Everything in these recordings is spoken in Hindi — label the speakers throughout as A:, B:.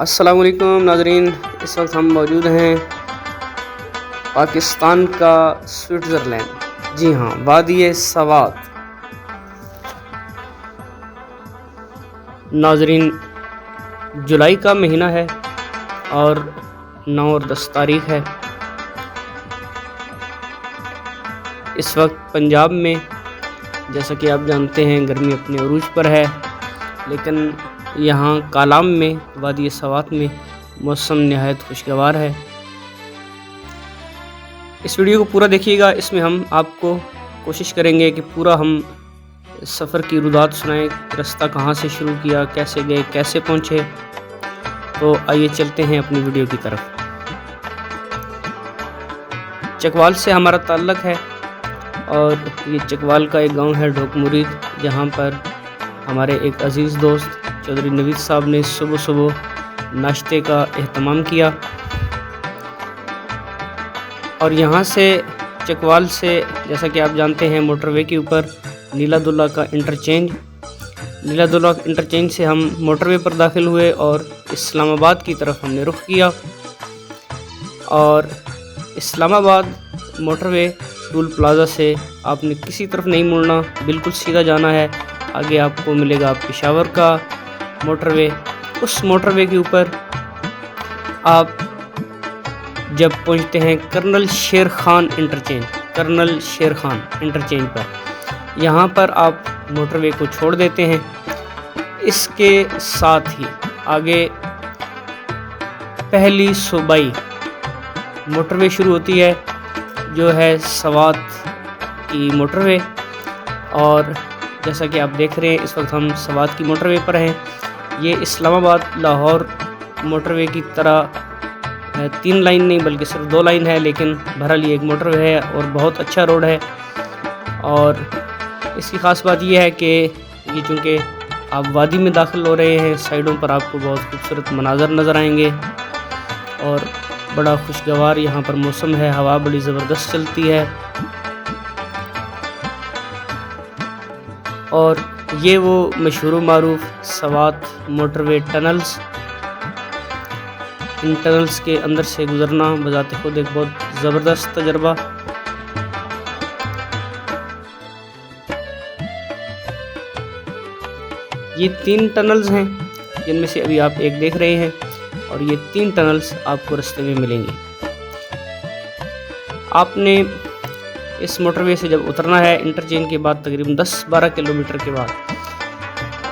A: अस्सलाम वालेकुम नाज़रीन, इस वक्त हम मौजूद हैं पाकिस्तान का स्विट्ज़रलैंड। जी हाँ, वादी सवात। नाज़रीन, जुलाई का महीना है और 9 और 10 तारीख है। इस वक्त पंजाब में, जैसा कि आप जानते हैं, गर्मी अपने उरूज पर है, लेकिन यहाँ कालाम में, वादी सवात में मौसम नहायत खुशगवार है। इस वीडियो को पूरा देखिएगा। इसमें हम आपको कोशिश करेंगे कि पूरा हम सफ़र की रुदात सुनाएं, रास्ता कहाँ से शुरू किया, कैसे गए, कैसे पहुँचे। तो आइए चलते हैं अपनी वीडियो की तरफ। चकवाल से हमारा ताल्लुक़ है और ये चकवाल का एक गांव है ढोक मुरीद, जहाँ पर हमारे एक अज़ीज़ दोस्त चौधरी नवीद साहब ने सुबह सुबह नाश्ते का एहतमाम किया। और यहाँ से चकवाल से, जैसा कि आप जानते हैं, मोटरवे के ऊपर नीलादुल्ला का इंटरचेंज, नीलादुल्ला इंटरचेंज से हम मोटरवे पर दाखिल हुए और इस्लामाबाद की तरफ हमने रुख किया। और इस्लामाबाद मोटरवे टूल प्लाज़ा से आपने किसी तरफ नहीं मुड़ना, बिल्कुल सीधा जाना है। आगे आपको मिलेगा पेशावर का मोटरवे। उस मोटरवे के ऊपर आप जब पहुंचते हैं कर्नल शेर खान इंटरचेंज, कर्नल शेर खान इंटरचेंज पर, यहाँ पर आप मोटरवे को छोड़ देते हैं। इसके साथ ही आगे पहली सूबाई मोटरवे शुरू होती है, जो है सवात की मोटरवे। और जैसा कि आप देख रहे हैं, इस वक्त हम सवात की मोटरवे पर हैं। ये इस्लामाबाद लाहौर मोटरवे की तरह 3 लाइन नहीं बल्कि सिर्फ 2 लाइन है, लेकिन बहरहाल ये एक मोटरवे है और बहुत अच्छा रोड है। और इसकी ख़ास बात यह है कि ये चूँकि आप वादी में दाखिल हो रहे हैं, साइडों पर आपको बहुत खूबसूरत मनाज़र नज़र आएंगे और बड़ा खुशगवार यहाँ पर मौसम है। हवा बड़ी ज़बरदस्त चलती है। और ये वो मशहूर मारूफ सवात मोटरवे टनल्स, इन टनल्स के अंदर से गुज़रना बज़ाते खुद एक बहुत ज़बरदस्त तजर्बा। ये 3 टनल्स हैं, जिनमें से अभी आप एक देख रहे हैं, और ये 3 टनल्स आपको रास्ते में मिलेंगे। आपने इस मोटरवे से जब उतरना है इंटरचेंज के बाद, तकरीबन 10-12 किलोमीटर के बाद,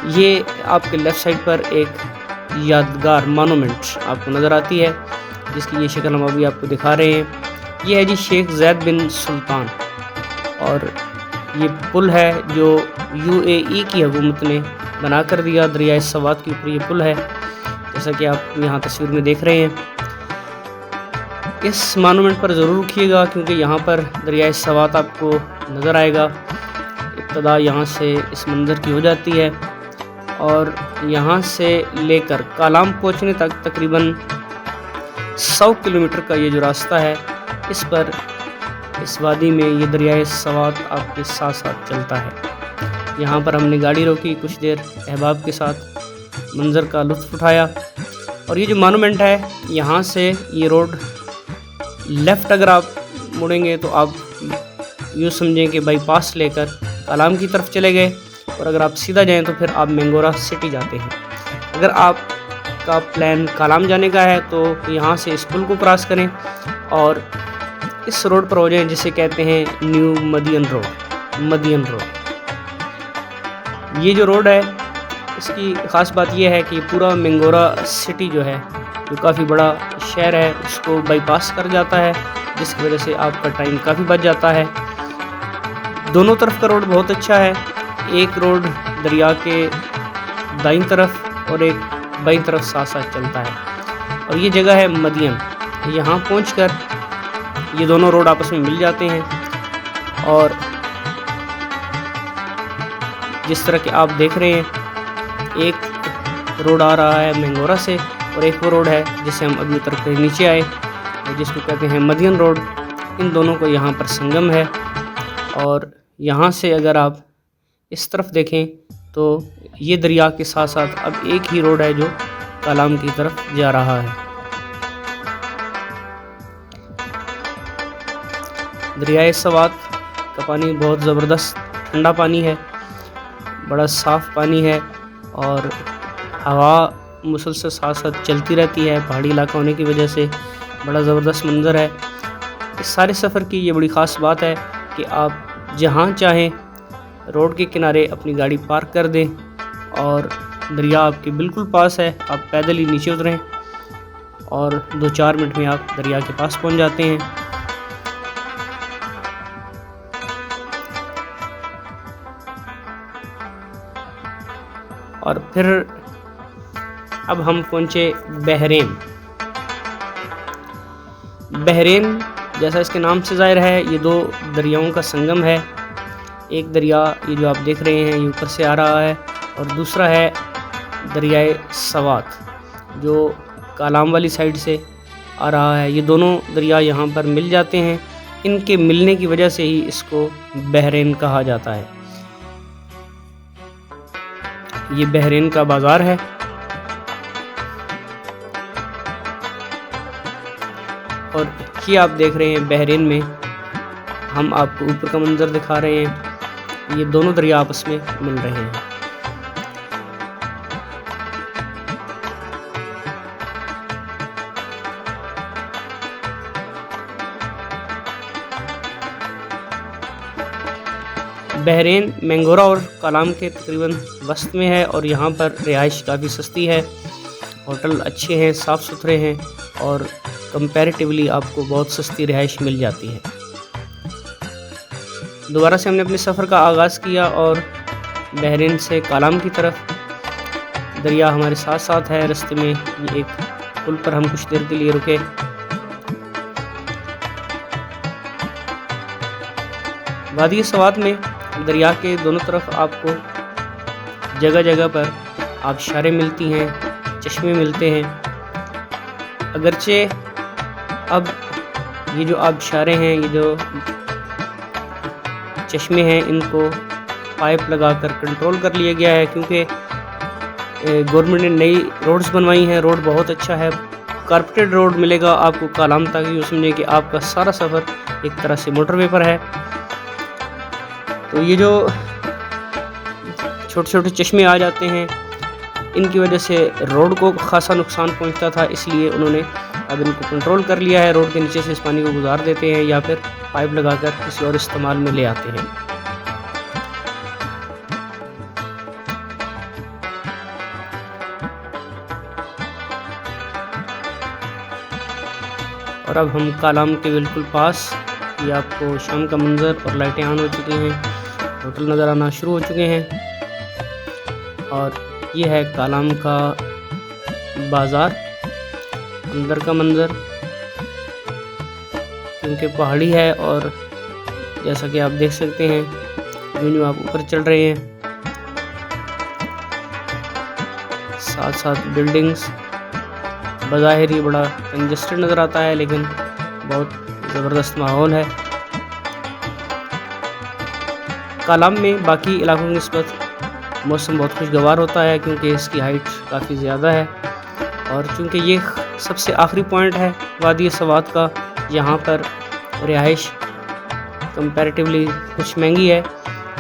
A: ये आपके लेफ़्ट साइड पर एक यादगार मोनूमेंट आपको नज़र आती है, जिसकी ये शक्ल हम अभी आपको दिखा रहे हैं। ये है जी शेख ज़ैद बिन सुल्तान, और ये पुल है जो UAE की हुकूमत ने बना कर दिया। दरियाए सवात के ऊपर ये पुल है, जैसा कि आप यहाँ तस्वीर में देख रहे हैं। इस मोनूमेंट पर ज़रूर रुकिएगा, क्योंकि यहाँ पर दरियाए सवात आपको नज़र आएगा। इब्तदा यहाँ से इस मंज़र की हो जाती है और यहाँ से लेकर कालाम पहुँचने तक तकरीबन 100 किलोमीटर का ये जो रास्ता है, इस पर, इस वादी में ये दरियाए सवात आपके साथ साथ चलता है। यहाँ पर हमने गाड़ी रोकी, कुछ देर अहबाब के साथ मंज़र का लुत्फ़ उठाया। और ये जो मोनूमेंट है, यहाँ से ये रोड लेफ़्ट अगर आप मुड़ेंगे तो आप यूँ समझें कि बाईपास लेकर कालाम की तरफ चले गए, और अगर आप सीधा जाएं तो फिर आप मैंगोरा सिटी जाते हैं। अगर आपका प्लान कालाम जाने का है तो यहाँ से इस पुल को क्रॉस करें और इस रोड पर हो जाएं, जिसे कहते हैं न्यू मदियन रोड, मदियन रोड। ये जो रोड है, इसकी ख़ास बात यह है कि पूरा मैंगोरा सिटी जो है, जो काफ़ी बड़ा शहर है, उसको बाईपास कर जाता है, जिसकी वजह से आपका टाइम काफ़ी बच जाता है। दोनों तरफ का रोड बहुत अच्छा है। एक रोड दरिया के दाईं तरफ और एक बाईं तरफ साथ साथ चलता है, और ये जगह है मदियन। यहाँ पहुँचकर ये दोनों रोड आपस में मिल जाते हैं, और जिस तरह के आप देख रहे हैं, एक रोड आ रहा है मैंगोरा से, और एक वो रोड है जिसे हम अगली तरफ के नीचे आए, जिसको कहते हैं मदियन रोड। इन दोनों को यहाँ पर संगम है, और यहाँ से अगर आप इस तरफ देखें तो ये दरिया के साथ साथ अब एक ही रोड है जो कालाम की तरफ जा रहा है। दरियाए सवात का पानी बहुत ज़बरदस्त ठंडा पानी है, बड़ा साफ़ पानी है और हवा मुसलसल साथ साथ चलती रहती है। पहाड़ी इलाका होने की वजह से बड़ा ज़बरदस्त मंज़र है। इस सारे सफ़र की ये बड़ी ख़ास बात है कि आप जहाँ चाहें रोड के किनारे अपनी गाड़ी पार्क कर दें और दरिया आपके बिल्कुल पास है। आप पैदल ही नीचे उतरें और 2-4 मिनट में आप दरिया के पास पहुंच जाते हैं। और फिर अब हम पहुंचे बहरीन। बहरीन जैसा इसके नाम से ज़ाहिर है, ये 2 दरियाओं का संगम है। एक दरिया ये जो आप देख रहे हैं ये ऊपर से आ रहा है और दूसरा है दरियाए सवात जो कालाम वाली साइड से आ रहा है। ये दोनों दरिया यहाँ पर मिल जाते हैं। इनके मिलने की वजह से ही इसको बहरीन कहा जाता है। ये बहरीन का बाज़ार है और ये आप देख रहे हैं बहरीन में हम आपको ऊपर का मंजर दिखा रहे हैं। ये दोनों दरिया आपस में मिल रहे हैं। बहरीन मैंगोरा और कालाम के तकरीबन वस्त में है और यहाँ पर रिहाइश काफ़ी सस्ती है। होटल अच्छे हैं, साफ़ सुथरे हैं और कंपैरेटिवली आपको बहुत सस्ती रिहाइश मिल जाती है। दोबारा से हमने अपने सफ़र का आगाज़ किया और बहरीन से कालाम की तरफ। दरिया हमारे साथ साथ है। रास्ते में ये एक पुल पर हम कुछ देर के लिए रुके। वादी सवात में दरिया के दोनों तरफ आपको जगह जगह पर आबशारें मिलती हैं, चश्मे मिलते हैं। अगरचे अब ये जो आबशारें हैं, ये जो चश्मे हैं, इनको पाइप लगाकर कंट्रोल कर लिया गया है क्योंकि गवर्नमेंट ने नई रोड्स बनवाई हैं। रोड बहुत अच्छा है, कारपेटेड रोड मिलेगा आपको कालाम तक। यूँ समझिए कि आपका सारा सफ़र एक तरह से मोटरवे पर है। तो ये जो छोटे छोटे चश्मे आ जाते हैं, इनकी वजह से रोड को खासा नुकसान पहुंचता था, इसलिए उन्होंने अब इनको कंट्रोल कर लिया है। रोड के नीचे से इस पानी को गुजार देते हैं या फिर पाइप लगाकर किसी और इस्तेमाल में ले आते हैं। और अब हम कालाम के बिल्कुल पास, ये आपको शाम का मंजर और लाइटें ऑन हो चुकी हैं, होटल नज़र आना शुरू हो चुके हैं। और ये है कालाम का बाज़ार, अंदर का मंजर। क्योंकि पहाड़ी है और जैसा कि आप देख सकते हैं यूँ आप ऊपर चल रहे हैं, साथ साथ बिल्डिंग्स। बज़ाहिर ये बड़ा कंजस्टेड नज़र आता है लेकिन बहुत ज़बरदस्त माहौल है। कालाम में बाकी इलाकों की निस्बत मौसम बहुत खुशगवार होता है क्योंकि इसकी हाइट काफ़ी ज़्यादा है और चूँकि ये सबसे आखिरी पॉइंट है वादी सवात का, यहाँ पर रिहाइश कंपैरेटिवली कुछ महंगी है,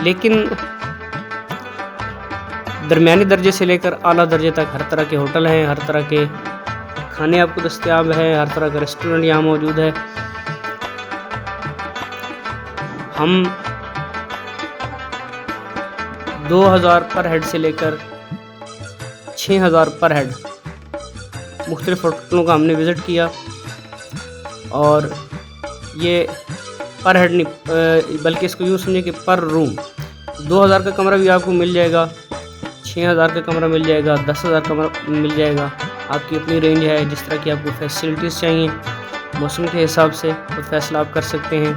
A: लेकिन दरमियानी दर्जे से लेकर आला दर्जे तक हर तरह के होटल हैं, हर तरह के खाने आपको दस्तयाब हैं, हर तरह का रेस्टोरेंट यहाँ मौजूद है। हम 2000 पर हेड से लेकर 6000 पर हेड मुख्तलिफ होटलों का हमने विज़िट किया और ये पर हेड नहीं बल्कि इसको यूँ समझिए कि पर रूम 2000 का कमरा भी आपको मिल जाएगा, 6000 का कमरा मिल जाएगा, 10,000 कमरा मिल जाएगा। आपकी अपनी रेंज है, जिस तरह की आपको फैसिलिटीज़ चाहिए मौसम के हिसाब से तो फैसला आप कर सकते हैं।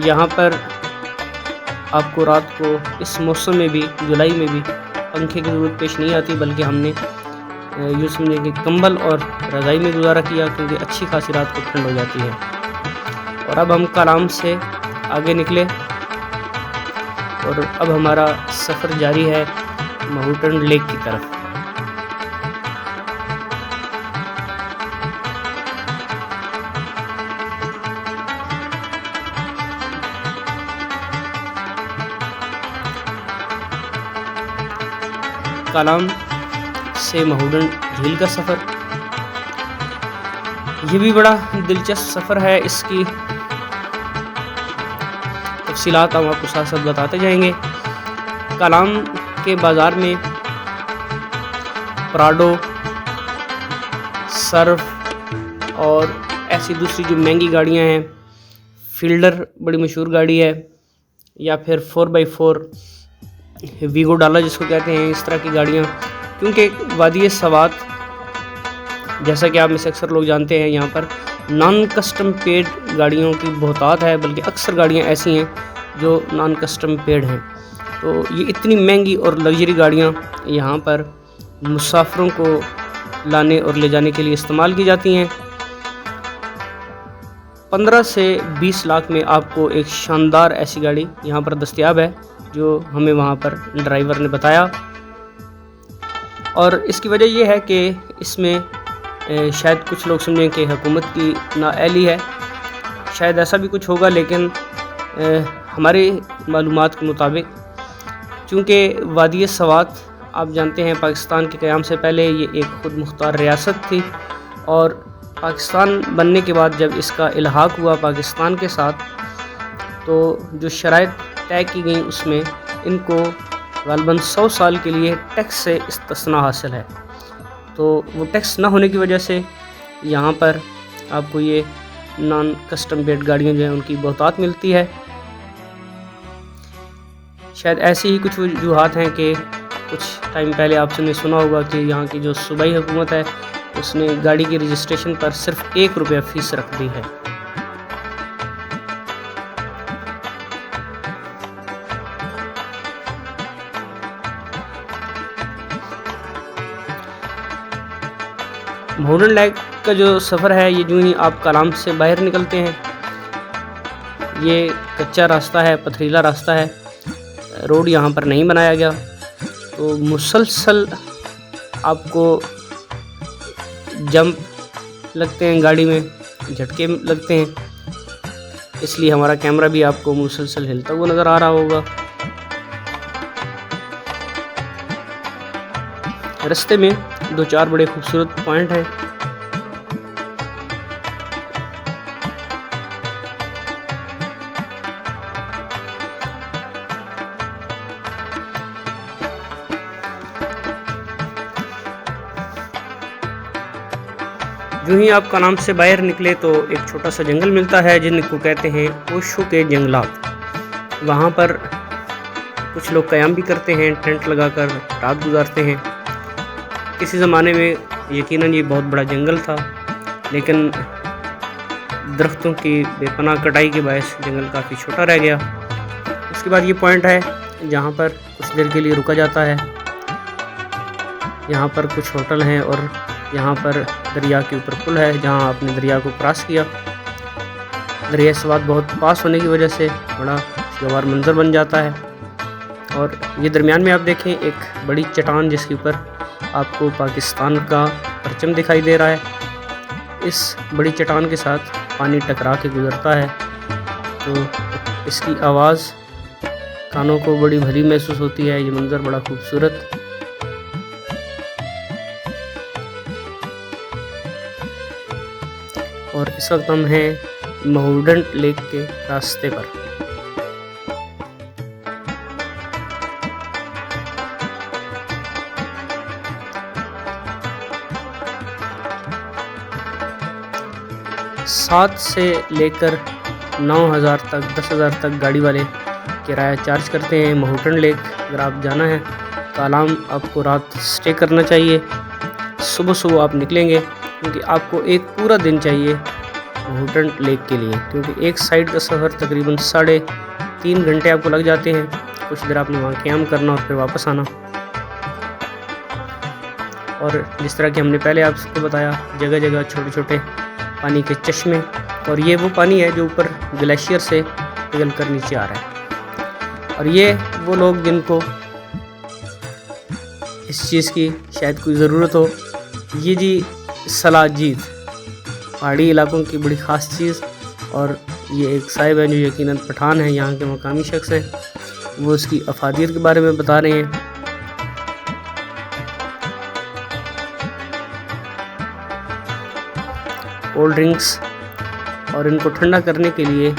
A: यहाँ पर आपको रात को इस मौसम में भी, जुलाई में भी पंखे की ज़रूरत पेश नहीं आती, बल्कि हमने यूँ समझिए कि कंबल और रज़ाई में गुजारा किया क्योंकि अच्छी खासी रात को ठंड हो जाती है। और अब हम कालाम से आगे निकले और अब हमारा सफ़र जारी है माउंटेन लेक की तरफ। कालाम से महुडन झील का सफ़र, ये भी बड़ा दिलचस्प सफ़र है। इसकी तफसीलात हम आपको साथ साथ बताते जाएंगे। कालाम के बाज़ार में प्राडो, सर्फ और ऐसी दूसरी जो महंगी गाड़ियां हैं, फील्डर बड़ी मशहूर गाड़ी है, या फिर 4x4 वीगो डाला जिसको कहते हैं, इस तरह की गाड़ियाँ। क्योंकि वादी सवात, जैसा कि आप में से अक्सर लोग जानते हैं, यहाँ पर नॉन कस्टम पेड गाड़ियों की बहुतात है, बल्कि अक्सर गाड़ियाँ ऐसी हैं जो नॉन कस्टम पेड हैं। तो ये इतनी महंगी और लग्जरी गाड़ियाँ यहाँ पर मुसाफिरों को लाने और ले जाने के लिए इस्तेमाल की जाती हैं। 15 से 20 लाख में आपको एक शानदार ऐसी गाड़ी यहाँ पर दस्तयाब है, जो हमें वहाँ पर ड्राइवर ने बताया। और इसकी वजह यह है कि इसमें शायद कुछ लोग समझें कि हुकूमत की नाअहली है, शायद ऐसा भी कुछ होगा, लेकिन हमारे मालूमात के मुताबिक, चूँकि वादी सवात आप जानते हैं पाकिस्तान के क़याम से पहले ये एक खुद मुख्तार रियासत थी, और पाकिस्तान बनने के बाद जब इसका इल्हाक हुआ पाकिस्तान के साथ, तो जो शराइत तय की गई उसमें इनको ग़ालिबन 100 साल के लिए टैक्स से इस्तिस्ना हासिल है। तो वो टैक्स ना होने की वजह से यहाँ पर आपको ये नॉन कस्टम मेड गाड़ियाँ जो हैं उनकी बहुतात मिलती है। शायद ऐसी ही कुछ वजूहात हैं कि कुछ टाइम पहले आपने सुना होगा कि यहाँ की जो सूबाई हुकूमत है उसने गाड़ी की रजिस्ट्रेशन पर सिर्फ 1 रुपया फ़ीस रख दी है। माउंटेन लेक का जो सफ़र है, ये जो ही आप कालाम से बाहर निकलते हैं, ये कच्चा रास्ता है, पथरीला रास्ता है, रोड यहाँ पर नहीं बनाया गया। तो मुसलसल आपको जंप लगते हैं, गाड़ी में झटके लगते हैं, इसलिए हमारा कैमरा भी आपको मुसलसल हिलता हुआ नज़र आ रहा होगा। रास्ते में 2-4 बड़े खूबसूरत पॉइंट हैं। जो ही आप कालाम से बाहर निकले तो एक छोटा सा जंगल मिलता है जिनको कहते हैं ओशो के जंगलात। वहाँ पर कुछ लोग क़याम भी करते हैं, टेंट लगाकर रात गुजारते हैं। किसी ज़माने में यकीनन ये बहुत बड़ा जंगल था, लेकिन दरख्तों की बेपनाह कटाई के बायस जंगल काफ़ी छोटा रह गया। उसके बाद ये पॉइंट है जहाँ पर कुछ देर के लिए रुका जाता है। यहाँ पर कुछ होटल हैं और यहाँ पर दरिया के ऊपर पुल है जहाँ आपने दरिया को क्रॉस किया। दरिया सवात बहुत पास होने की वजह से बड़ा खुशगवार मंजर बन जाता है। और ये दरमियान में आप देखें एक बड़ी चट्टान जिसके ऊपर आपको पाकिस्तान का परचम दिखाई दे रहा है। इस बड़ी चट्टान के साथ पानी टकरा के गुजरता है, तो इसकी आवाज़ कानों को बड़ी भली महसूस होती है। ये मंजर बड़ा खूबसूरत। और इस वक्त हम हैं माउंटेन लेक के रास्ते पर। सात से लेकर 9,000 तक 10,000 तक गाड़ी वाले किराया चार्ज करते हैं। माउंटेन लेक अगर आप जाना है, कालाम आपको रात स्टे करना चाहिए। सुबह सुबह आप निकलेंगे क्योंकि आपको एक पूरा दिन चाहिए माउंटेन लेक के लिए, क्योंकि एक साइड का सफ़र तकरीबन 3.5 घंटे आपको लग जाते हैं। कुछ देर आपने वहाँ क़याम करना और फिर वापस आना। और जिस तरह कि हमने पहले आपको बताया, जगह जगह छोटे छोटे पानी के चश्मे, और ये वो पानी है जो ऊपर ग्लेशियर से पिघल कर नीचे आ रहा है। और ये वो लोग जिनको इस चीज़ की शायद कोई ज़रूरत हो। ये जी सलाजीद, पहाड़ी इलाकों की बड़ी ख़ास चीज़। और ये एक साहिब हैं जो यकीनन पठान हैं, यहाँ के मकामी शख्स हैं, वो उसकी अफादियत के बारे में बता रहे हैं। कोल्ड ड्रिंक्स, और इनको ठंडा करने के लिए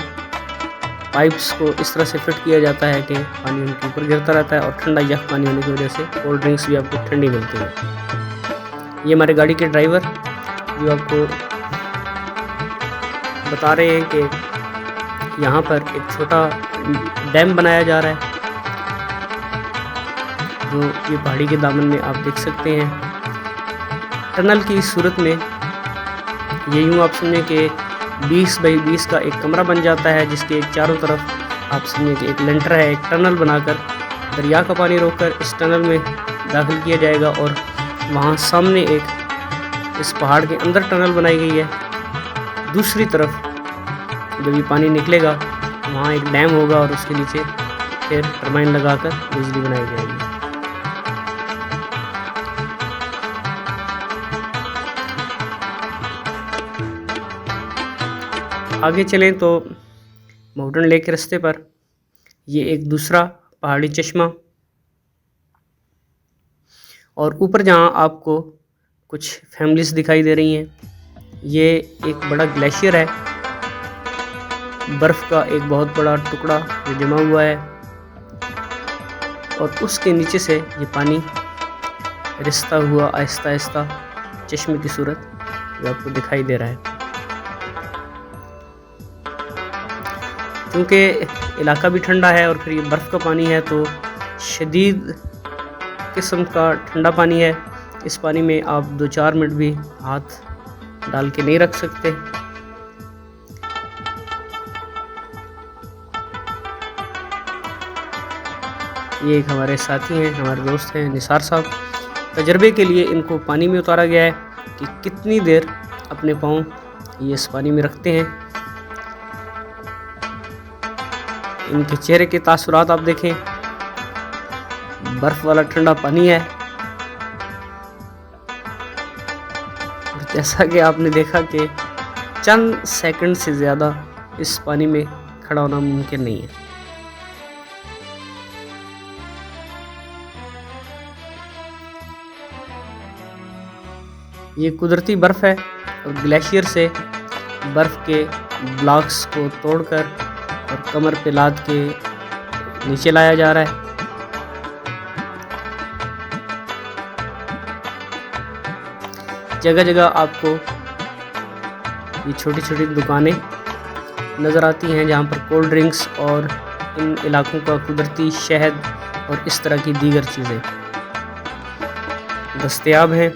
A: पाइप्स को इस तरह से फिट किया जाता है कि पानी उनके ऊपर गिरता रहता है और ठंडा यख पानी होने की वजह से कोल्ड ड्रिंक्स भी आपको ठंडी मिलती है। ये हमारे गाड़ी के ड्राइवर जो आपको बता रहे हैं कि यहाँ पर एक छोटा डैम बनाया जा रहा है, जो ये पहाड़ी के दामन में आप देख सकते हैं। टनल की सूरत में ये यूँ आप समझें कि 20 बाई 20 का एक कमरा बन जाता है, जिसके चारों तरफ आप समझें कि एक लेंटर है। एक टनल बनाकर दरिया का पानी रोककर इस टनल में दाखिल किया जाएगा और वहाँ सामने एक इस पहाड़ के अंदर टनल बनाई गई है। दूसरी तरफ जब ये पानी निकलेगा वहाँ एक डैम होगा और उसके नीचे फिर टरबाइन लगाकर बिजली बनाई जाएगी। आगे चलें तो माउंटेन लेक के रास्ते पर ये एक दूसरा पहाड़ी चश्मा, और ऊपर जहाँ आपको कुछ फैमिलीज दिखाई दे रही हैं, ये एक बड़ा ग्लेशियर है, बर्फ़ का एक बहुत बड़ा टुकड़ा जो जमा हुआ है, और उसके नीचे से ये पानी रिसता हुआ आहिस्ता आहिस्ता चश्मे की सूरत जो आपको दिखाई दे रहा है। क्योंकि इलाका भी ठंडा है और फिर ये बर्फ़ का पानी है, तो शदीद किस्म का ठंडा पानी है। इस पानी में आप 2-4 मिनट भी हाथ डाल के नहीं रख सकते। ये एक हमारे साथी हैं, हमारे दोस्त हैं निसार साहब। तजर्बे के लिए इनको पानी में उतारा गया है कि कितनी देर अपने पाँव ये इस पानी में रखते हैं। इनके चेहरे के तासुरात आप देखें, बर्फ वाला ठंडा पानी है, और जैसा कि आपने देखा कि चंद सेकंड से ज़्यादा इस पानी में खड़ा होना मुमकिन नहीं है। ये कुदरती बर्फ़ है और ग्लेशियर से बर्फ़ के ब्लॉक्स को तोड़कर और कमर पे लाद के नीचे लाया जा रहा है। जगह जगह आपको ये छोटी छोटी दुकानें नज़र आती हैं जहाँ पर कोल्ड ड्रिंक्स और इन इलाकों का कुदरती शहद और इस तरह की दीगर चीज़ें दस्तयाब हैं।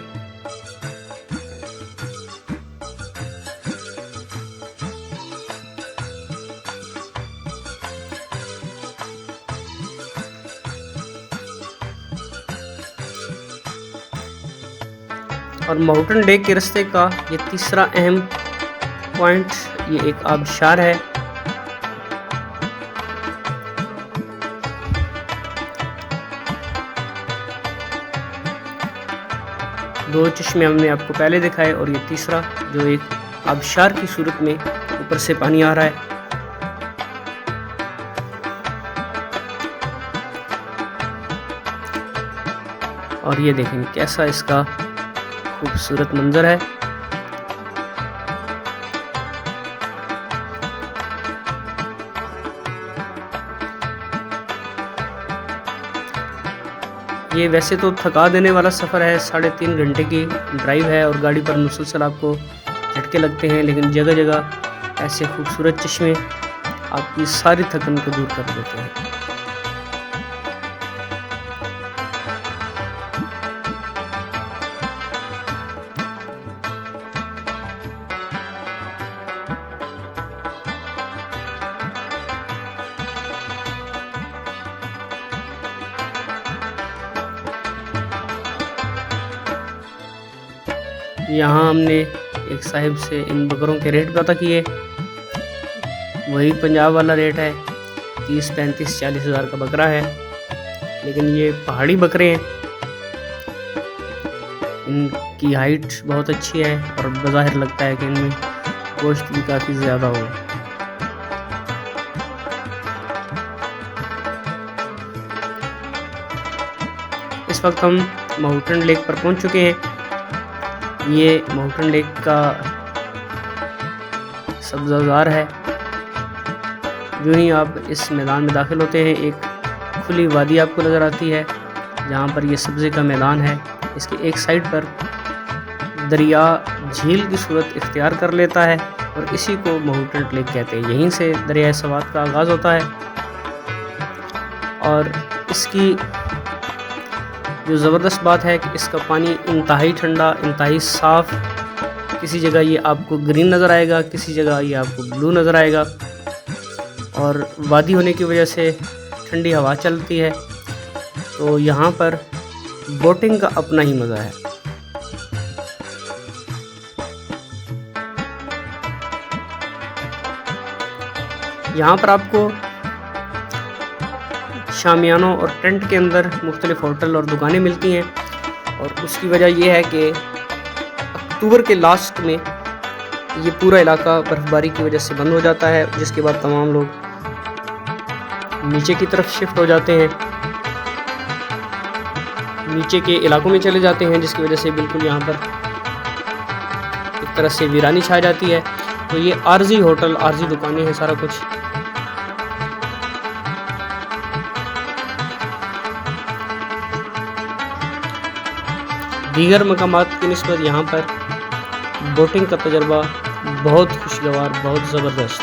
A: और माउंटेन लेक के रास्ते का ये तीसरा अहम पॉइंट, ये एक आबशार है। दो चश्मे हमने आपको पहले दिखाए और ये तीसरा जो एक आबशार की सूरत में ऊपर से पानी आ रहा है। और ये देखें कैसा इसका खूबसूरत मंजर है। ये वैसे तो थका देने वाला सफ़र है, 3.5 घंटे की ड्राइव है और गाड़ी पर मुसलसल आपको झटके लगते हैं, लेकिन जगह जगह ऐसे खूबसूरत चश्मे आपकी सारी थकन को दूर कर देते हैं। यहाँ हमने एक साहिब से इन बकरों के रेट पता किए, वही पंजाब वाला रेट है, 30, 35, 40 हज़ार का बकरा है। लेकिन ये पहाड़ी बकरे हैं इनकी हाइट बहुत अच्छी है और बज़ाहिर लगता है कि इनमें गोश्त भी काफ़ी ज़्यादा हो। इस वक्त हम माउंटेन लेक पर पहुंच चुके हैं। ये माउंटेन लेक का सब्ज़ाज़ार है। जो ही आप इस मैदान में दाखिल होते हैं, एक खुली वादी आपको नज़र आती है जहाँ पर ये सब्ज़े का मैदान है। इसके एक साइड पर दरिया झील की सूरत इख्तियार कर लेता है और इसी को माउंटेन लेक कहते हैं। यहीं से दरिया सवात का आगाज़ होता है और इसकी जो ज़बरदस्त बात है कि इसका पानी इंतहाई ठंडा, इंतहाई साफ़। किसी जगह ये आपको ग्रीन नज़र आएगा, किसी जगह ये आपको ब्लू नज़र आएगा और वादी होने की वजह से ठंडी हवा चलती है, तो यहाँ पर बोटिंग का अपना ही मज़ा है। यहाँ पर आपको शामियानों और टेंट के अंदर मुख्तलिफ होटल और दुकानें मिलती हैं और उसकी वजह यह है कि अक्टूबर के लास्ट में ये पूरा इलाका बर्फ़बारी की वजह से बंद हो जाता है, जिसके बाद तमाम लोग नीचे की तरफ शिफ्ट हो जाते हैं, नीचे के इलाकों में चले जाते हैं, जिसकी वजह से बिल्कुल यहाँ पर एक तरह से वीरानी छा जाती है। तो ये आर्जी होटल, आर्जी दुकानें हैं, सारा कुछ। दीगर मकामात की निस्बत यहाँ पर बोटिंग का तजर्बा बहुत खुशगवार, बहुत ज़बरदस्त।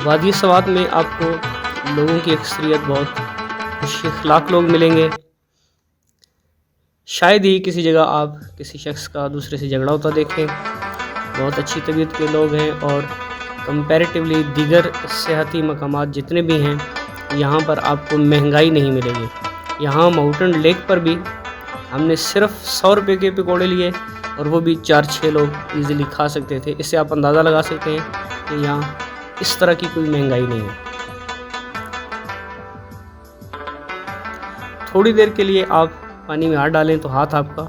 A: वादी सवात में आपको लोगों की अक्सरियत बहुत खुश अखलाक लोग मिलेंगे। शायद ही किसी जगह आप किसी शख्स का दूसरे से झगड़ा होता देखें। बहुत अच्छी तबीयत के लोग हैं और कंपैरेटिवली दीगर सेहती मकामात जितने भी हैं, यहाँ पर आपको महंगाई नहीं मिलेगी। यहाँ माउंटेन लेक पर भी हमने सिर्फ 100 रुपये के पकौड़े लिए और वो भी 4-6 लोग इजीली खा सकते थे। इससे आप अंदाज़ा लगा सकते हैं कि यहाँ इस तरह की कोई महंगाई नहीं है। थोड़ी देर के लिए आप पानी में हाथ डालें तो हाथ आपका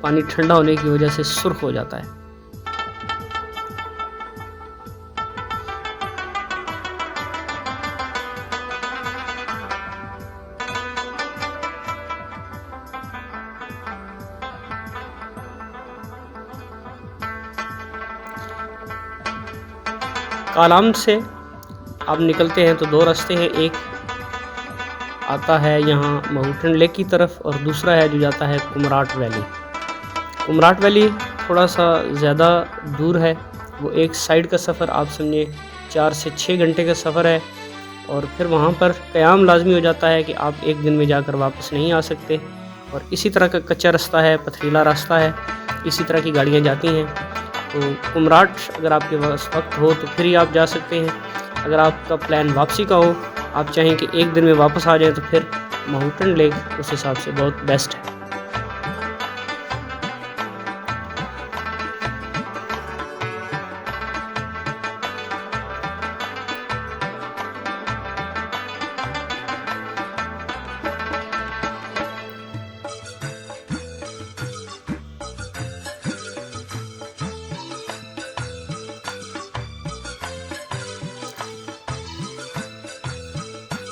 A: पानी ठंडा होने की वजह से सुर्ख हो जाता है। कालाम से आप निकलते हैं तो 2 रास्ते हैं। एक आता है यहाँ माउंटेन लेक की तरफ और दूसरा है जो जाता है कुमराट वैली। कुमराट वैली थोड़ा सा ज़्यादा दूर है। वो एक साइड का सफ़र आप समझे 4 से 6 घंटे का सफ़र है और फिर वहाँ पर क़याम लाजमी हो जाता है कि आप एक दिन में जाकर वापस नहीं आ सकते। और इसी तरह का कच्चा रास्ता है, पथरीला रास्ता है, इसी तरह की गाड़ियाँ जाती हैं। तो कुमराट अगर आपके पास वक्त हो तो फिर ही आप जा सकते हैं। अगर आपका प्लान वापसी का हो, आप चाहें कि एक दिन में वापस आ जाए, तो फिर माउंटेन लेक उस हिसाब से बहुत बेस्ट है।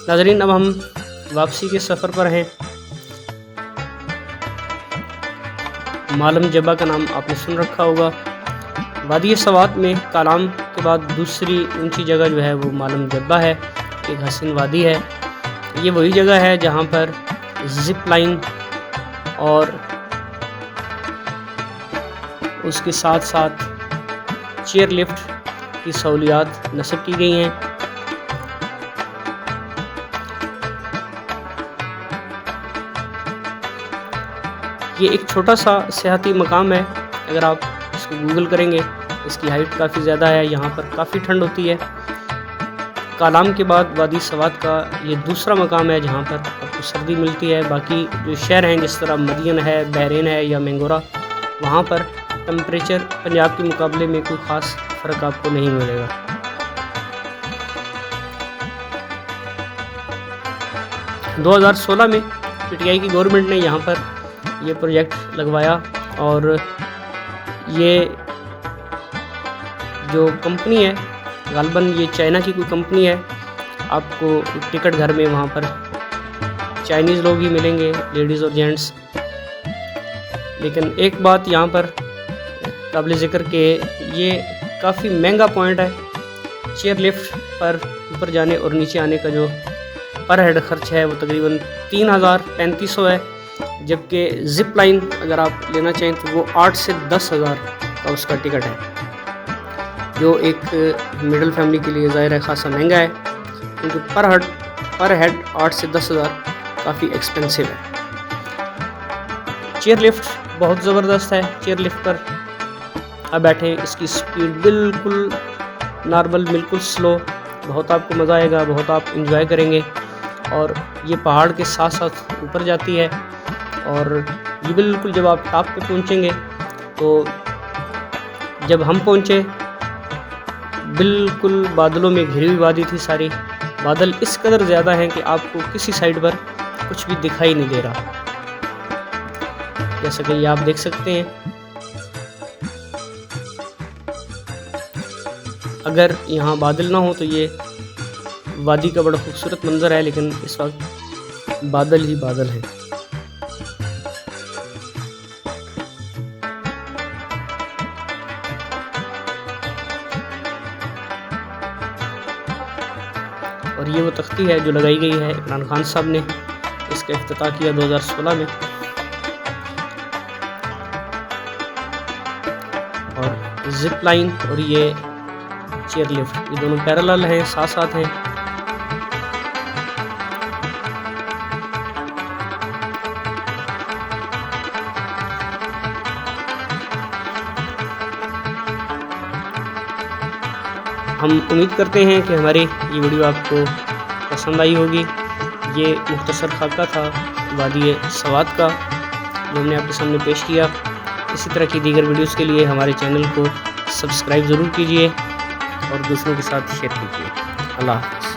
A: नाज़रीन, अब हम वापसी के सफ़र पर हैं। मालम जब्बा का नाम आपने सुन रखा होगा। वादी सवात में कालाम के बाद दूसरी ऊंची जगह जो है वो मालम जब्बा है। एक हसीन वादी है। ये वही जगह है जहाँ पर जिप लाइन और उसके साथ साथ चेयर लिफ्ट की सहूलियात नस्ब की गई हैं। ये एक छोटा सा सियाहती मकाम है। अगर आप इसको गूगल करेंगे, इसकी हाइट काफ़ी ज़्यादा है। यहाँ पर काफ़ी ठंड होती है। कालाम के बाद वादी सवात का ये दूसरा मकाम है जहाँ पर आपको सर्दी मिलती है। बाकी जो शहर हैं जिस तरह मदियन है, बहरीन है या मैंगोरा, वहाँ पर टेम्परेचर पंजाब के मुकाबले में कोई ख़ास फ़र्क आपको नहीं मिलेगा। 2016 में पीटीआई की गवर्नमेंट ने यहाँ पर ये प्रोजेक्ट लगवाया और ये जो कंपनी है गालबन ये चाइना की कोई कंपनी है। आपको टिकट घर में वहाँ पर चाइनीज़ लोग ही मिलेंगे, लेडीज़ और जेंट्स। लेकिन एक बात यहाँ पर काबिल ज़िक्र के ये काफ़ी महंगा पॉइंट है। चेयर लिफ्ट पर ऊपर जाने और नीचे आने का जो पर हेड खर्च है वो तकरीबन 3,3500 है, जबकि जिप लाइन अगर आप लेना चाहें तो वो 8 से 10,000 का उसका टिकट है, जो एक मिडिल फैमिली के लिए ज़ाहिर है खासा महंगा है, क्योंकि पर हेड 8 से 10,000 काफ़ी एक्सपेंसिव है। चेयर लिफ्ट बहुत ज़बरदस्त है। चेयर लिफ्ट पर आप बैठे, इसकी स्पीड बिल्कुल नॉर्मल, बिल्कुल स्लो, बहुत आपको मज़ा आएगा, बहुत आप इंजॉय करेंगे। और ये पहाड़ के साथ साथ ऊपर जाती है और ये बिल्कुल जब आप टॉप पे पहुंचेंगे तो जब हम पहुंचे बिल्कुल बादलों में घिरी हुई वादी थी सारी। बादल इस कदर ज़्यादा हैं कि आपको किसी साइड पर कुछ भी दिखाई नहीं दे रहा, जैसा कि ये आप देख सकते हैं। अगर यहाँ बादल ना हो तो ये वादी का बड़ा खूबसूरत मंजर है, लेकिन इस वक्त बादल ही बादल हैं। और ये वो तख्ती है जो लगाई गई है, इमरान खान साहब ने इसका इफ्तिताह किया 2016 में। और जिप लाइन और ये चेयर लिफ्ट ये दोनों पैरेलल हैं, साथ साथ हैं। हम उम्मीद करते हैं कि हमारी ये वीडियो आपको पसंद आई होगी। ये मुख्तसर खाका था वादी सवात का जो हमने आपके सामने पेश किया। इसी तरह की दीगर वीडियोस के लिए हमारे चैनल को सब्सक्राइब ज़रूर कीजिए और दूसरों के साथ शेयर कीजिए। अल्लाह हाफ़िज़।